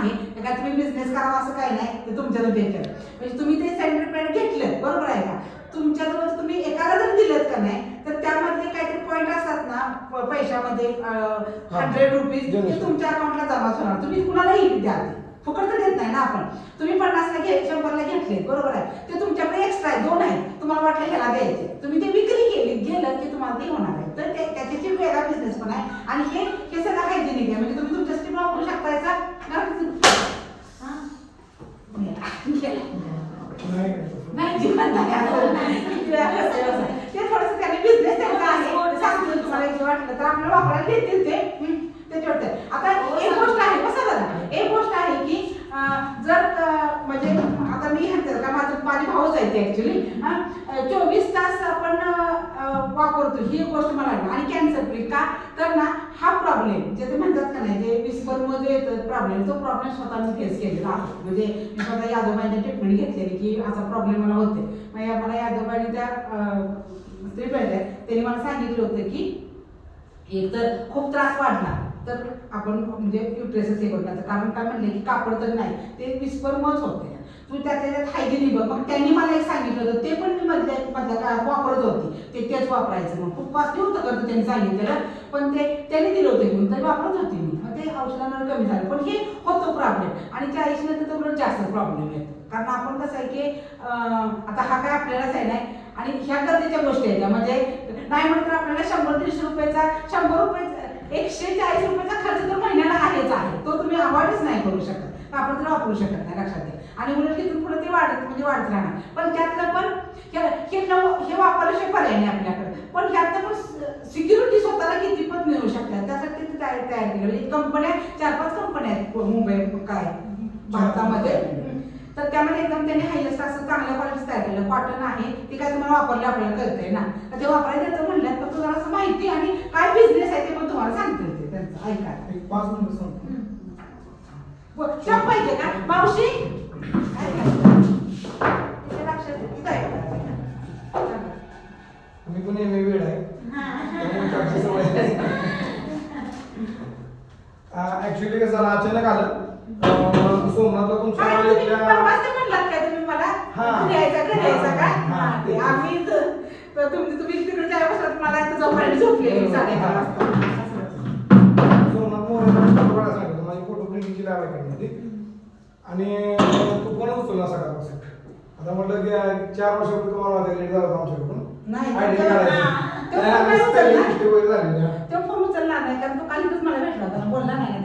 आहे, का तुम्ही बिझनेस करावा असं काही नाही, ते तुमच्याजवळ द्यायचं. म्हणजे तुम्ही ते सॅनिटरी पॅड घेतलं बरोबर आहे का, तुमच्याजवळ तुम्ही एकाला जर दिलं का नाही तर त्यामधले काहीतरी पॉईंट असतात ना पैशामध्ये 100 रुपीज ते तुमच्या अकाउंटला जमा होणार. तुम्ही कुणालाही द्या, फुकट तर देत नाही ना आपण. तुम्ही 50ला 100ला घेतले बरोबर आहे, ते तुमच्याकडे एक्स्ट्रा आहे, 2 आहेत, तुम्हाला वाटलं ह्याला द्यायचे, तुम्ही ते विक्री केली गेलं की तुम्हाला ते होणार आहे. तर त्याच्याची वेगळा बिझनेस पण आहे आणि हे सगळं हायजेनिक आहे. म्हणजे तुम्ही तुमच्यासाठी वापरू शकता याचा नाही जीवन ते थोडंसं त्याने बिझनेस त्यांचा आहे, सांगतो तुम्हाला जे वाटलं तर आपल्याला वापरायला देतील ते वाटतं. आता एक गोष्ट आहे बसा दादा, एक गोष्ट आहे की जर म्हणजे आता मी म्हणते का माझे भाऊच आहे ते ऍक्च्युली 24 तास आपण वापरतो ही गोष्ट मला वाटतं. आणि कॅन्सर फ्री का तर ना हा प्रॉब्लेम जे ते म्हणतात का नाही जे विस्परमध्ये येतो प्रॉब्लेम, तो प्रॉब्लेम स्वतः मी फेस केलेला आहे. म्हणजे मी स्वतः यादवबाईंची ट्रीटमेंट घेतलेली की असा प्रॉब्लेम मला होते. मग मला यादवबाईंनी त्या स्त्री पाहिजे त्यांनी मला सांगितलं होतं की एक तर खूप त्रास वाढला तर आपण म्हणजे युट्रेसच हे करण्याचं कारण काय म्हणले की कापड तर नाही ते विस्परमच होते, तू त्याच्यात हायजेनिक बघ. मग त्यांनी मला एक सांगितलं होतं ते पण मी मधल्या काळात वापरत होती, तेच वापरायचं. मग खूप कॉस्टली होतं करतं त्यांनी सांगितलेलं, पण त्यांनी दिलं होतं घेऊन तर वापरत होती मी. मग ते औषधांवर कमी झालं, पण हे होतो प्रॉब्लेम. आणि 40 नंतर तर जास्त प्रॉब्लेम येतो, कारण आपण कसं आहे की आता हा काय आपल्यालाच आहे नाही आणि ह्या गरजेच्या गोष्टी आहेत. म्हणजे नाही म्हणत आपल्याला 100-150 रुपयाचा 100 रुपये 140 रुपयाचा खर्च तर महिन्याला आहेच आहे, तो तुम्ही अवॉइडच नाही करू शकत, आपण तर वापरू शकत नाही लक्षात घ्या. आणि उलट तिथून पुढे ते वाढत राहणार. पण त्यातलं पण हे वापरल्याशिवाय पर्याय नाही आपल्याकडे. पण त्यातलं पण सिक्युरिटी स्वतःला किती पण मिळू शकतात त्यासाठी ते तयार केलं. कंपन्या 4-5 कंपन्या आहेत मुंबई काय भारतामध्ये, तर त्यामध्ये एकदम त्यांनी हायएस्ट असं चांगल्या क्वालिटीचं तयार केलं. कॉटन आहे ते काय तुम्हाला वापरलं आपल्याला कळतंय ना, तर ते वापरायचं येतं म्हणल्यात. तर तुम्हाला असं माहिती आणि काय बिझनेस आहे ते पण तुम्हाला सांगते ते त्यांचं ऐका. 5 मिनिटं सांगतो शॉप पाहिजे का मावशी, मी पण नेहमी वेळ आहे ऍक्च्युली कसं झालं अचानक आलं सोमनाथला तुमच्या तुम्ही तिकडे जायपासून मला झोपायला झोपलेली 11:30 वाजता. सोमनाथ मोरे सांगितलं माझी फोटो प्रिंटिंगची लॅब आहे कडे आणि तू पण उचलला सकाळपासून. आता म्हटलं की 4 वर्षापूर्वी तुम्हाला माझ्या लेट झाला आमच्याकडून तो फोन उचलला नाही कारण तो काल मला भेटला होता बोलला नाही.